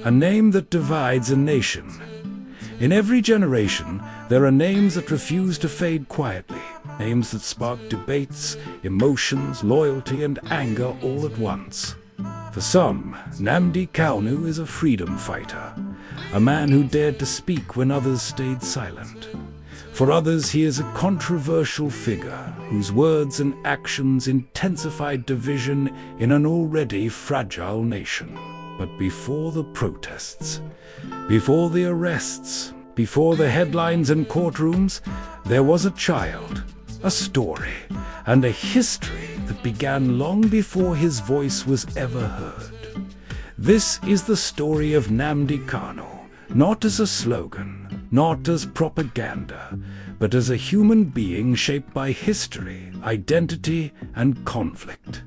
A name that divides a nation. In every generation, there are names that refuse to fade quietly, names that spark debates, emotions, loyalty, and anger all at once. For some, Nnamdi Kanu is a freedom fighter, a man who dared to speak when others stayed silent. For others, he is a controversial figure whose words and actions intensified division in an already fragile nation. But before the protests, before the arrests, before the headlines and courtrooms, there was a child, a story, and a history that began long before his voice was ever heard. This is the story of Nnamdi Kanu, not as a slogan, not as propaganda, but as a human being shaped by history, identity, and conflict.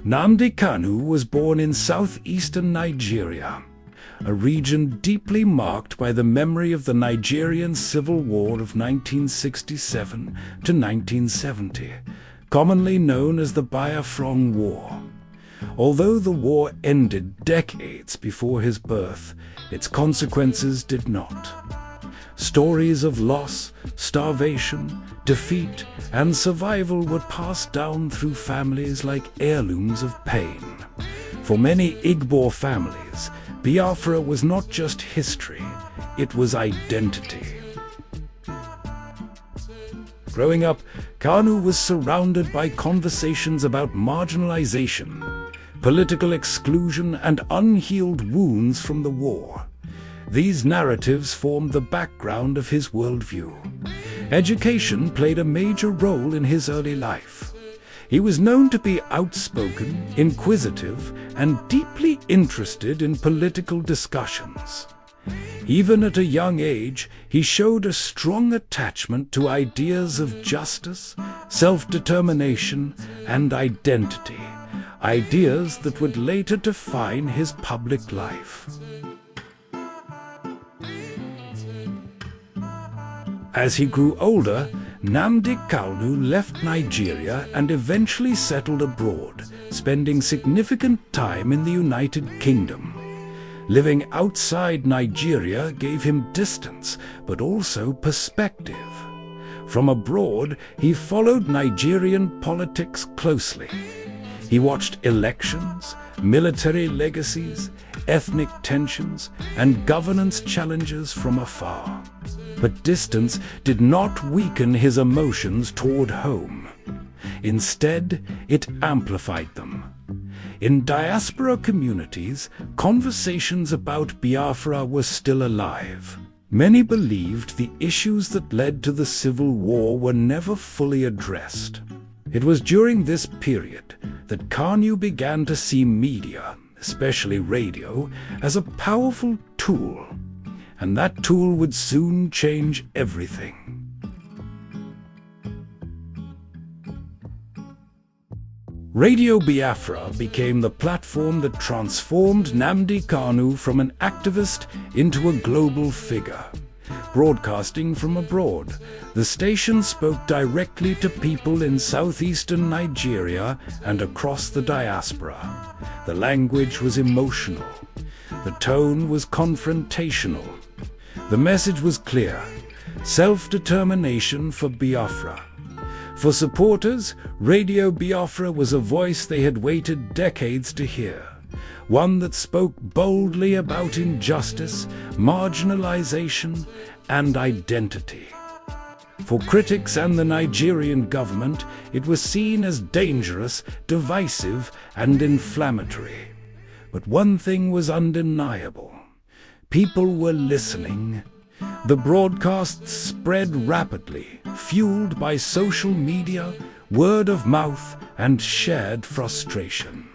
Nnamdi Kanu was born in southeastern Nigeria, a region deeply marked by the memory of the Nigerian Civil War of 1967 to 1970, commonly known as the Biafran War. Although the war ended decades before his birth, its consequences did not. Stories of loss, starvation, defeat, and survival were passed down through families like heirlooms of pain. For many Igbo families, Biafra was not just history, it was identity. Growing up, Kanu was surrounded by conversations about marginalization, political exclusion, and unhealed wounds from the war. These narratives formed the background of his worldview. Education played a major role in his early life. He was known to be outspoken, inquisitive, and deeply interested in political discussions. Even at a young age, he showed a strong attachment to ideas of justice, self-determination, and identity, ideas that would later define his public life. As he grew older, Nnamdi Kanu left Nigeria and eventually settled abroad, spending significant time in the United Kingdom. Living outside Nigeria gave him distance, but also perspective. From abroad, he followed Nigerian politics closely. He watched elections, military legacies, ethnic tensions, and governance challenges from afar. But distance did not weaken his emotions toward home. Instead, it amplified them. In diaspora communities, conversations about Biafra were still alive. Many believed the issues that led to the Civil War were never fully addressed. It was during this period that Kanu began to see media, especially radio, as a powerful tool. And that tool would soon change everything. Radio Biafra became the platform that transformed Nnamdi Kanu from an activist into a global figure. Broadcasting from abroad, the station spoke directly to people in southeastern Nigeria and across the diaspora. The language was emotional. The tone was confrontational. The message was clear: self-determination for Biafra. For supporters, Radio Biafra was a voice they had waited decades to hear, one that spoke boldly about injustice, marginalization, and identity. For critics and the Nigerian government, it was seen as dangerous, divisive, and inflammatory. But one thing was undeniable. People were listening. The broadcasts spread rapidly, fueled by social media, word of mouth, and shared frustration.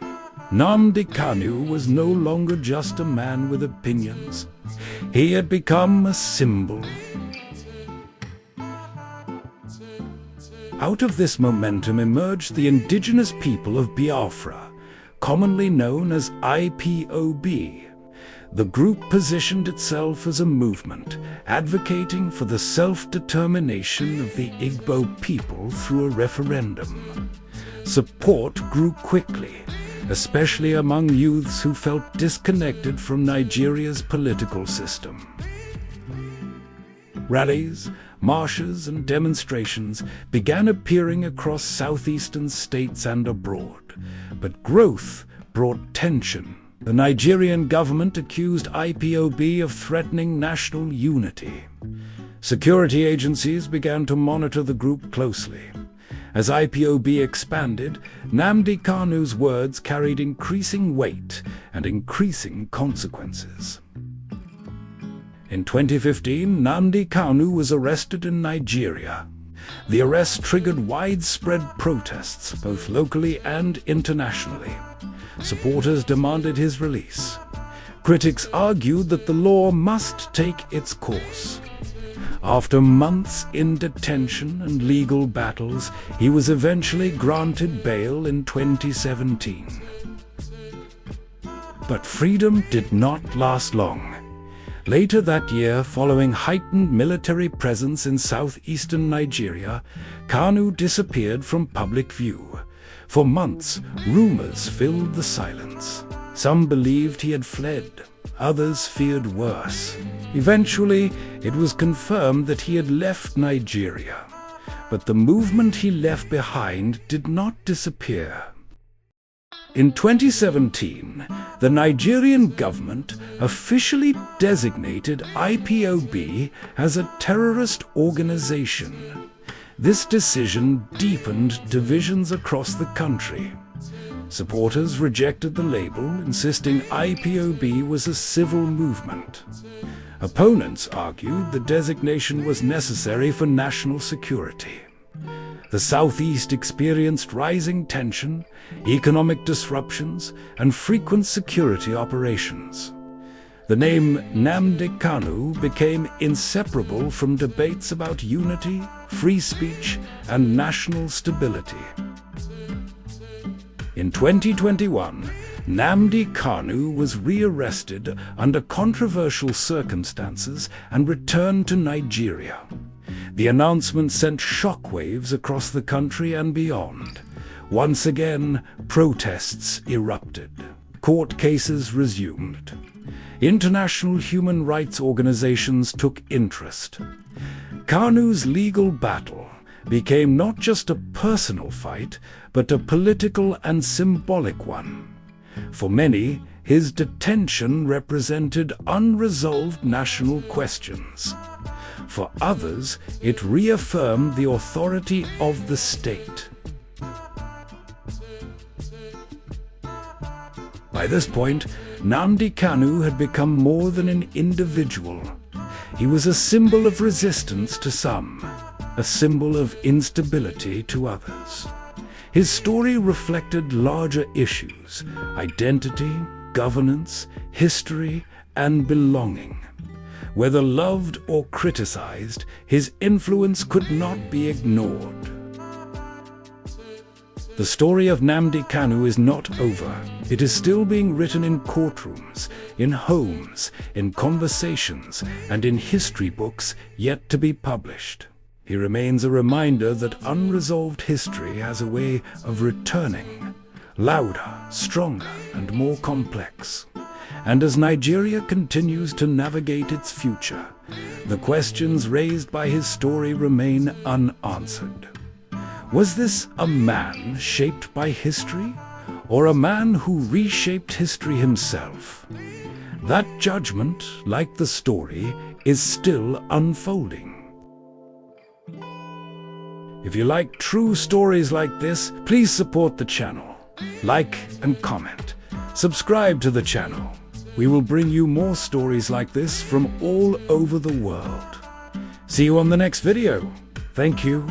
Nnamdi Kanu was no longer just a man with opinions. He had become a symbol. Out of this momentum emerged the indigenous people of Biafra, commonly known as IPOB. The group positioned itself as a movement, advocating for the self-determination of the Igbo people through a referendum. Support grew quickly. especially among youths who felt disconnected from Nigeria's political system. Rallies, marches, and demonstrations began appearing across southeastern states and abroad, but growth brought tension. The Nigerian government accused IPOB of threatening national unity. Security agencies began to monitor the group closely. As IPOB expanded, Nnamdi Kanu's words carried increasing weight and increasing consequences. In 2015, Nnamdi Kanu was arrested in Nigeria. The arrest triggered widespread protests, both locally and internationally. Supporters demanded his release. Critics argued that the law must take its course. After months in detention and legal battles, he was eventually granted bail in 2017. But freedom did not last long. Later that year, following heightened military presence in southeastern Nigeria, Kanu disappeared from public view. For months, rumors filled the silence. Some believed he had fled. Others feared worse. Eventually, it was confirmed that he had left Nigeria. But the movement he left behind did not disappear. In 2017, the Nigerian government officially designated IPOB as a terrorist organization. This decision deepened divisions across the country. Supporters rejected the label, insisting IPOB was a civil movement. Opponents argued the designation was necessary for national security. The Southeast experienced rising tension, economic disruptions, and frequent security operations. The name Nnamdi Kanu became inseparable from debates about unity, free speech, and national stability. In 2021, Nnamdi Kanu was rearrested under controversial circumstances and returned to Nigeria. The announcement sent shockwaves across the country and beyond. Once again, protests erupted. Court cases resumed. International human rights organizations took interest. Kanu's legal battle became not just a personal fight, but a political and symbolic one. For many, his detention represented unresolved national questions. For others, it reaffirmed the authority of the state. By this point, Nnamdi Kanu had become more than an individual. He was a symbol of resistance to some, a symbol of instability to others. His story reflected larger issues: identity, governance, history, and belonging. Whether loved or criticized, his influence could not be ignored. The story of Nnamdi Kanu is not over. It is still being written in courtrooms, in homes, in conversations, and in history books yet to be published. He remains a reminder that unresolved history has a way of returning, louder, stronger, and more complex. And as Nigeria continues to navigate its future, the questions raised by his story remain unanswered. Was this a man shaped by history, or a man who reshaped history himself? That judgment, like the story, is still unfolding. If you like true stories like this, please support the channel. Like and comment. Subscribe to the channel. We will bring you more stories like this from all over the world. See you on the next video. Thank you.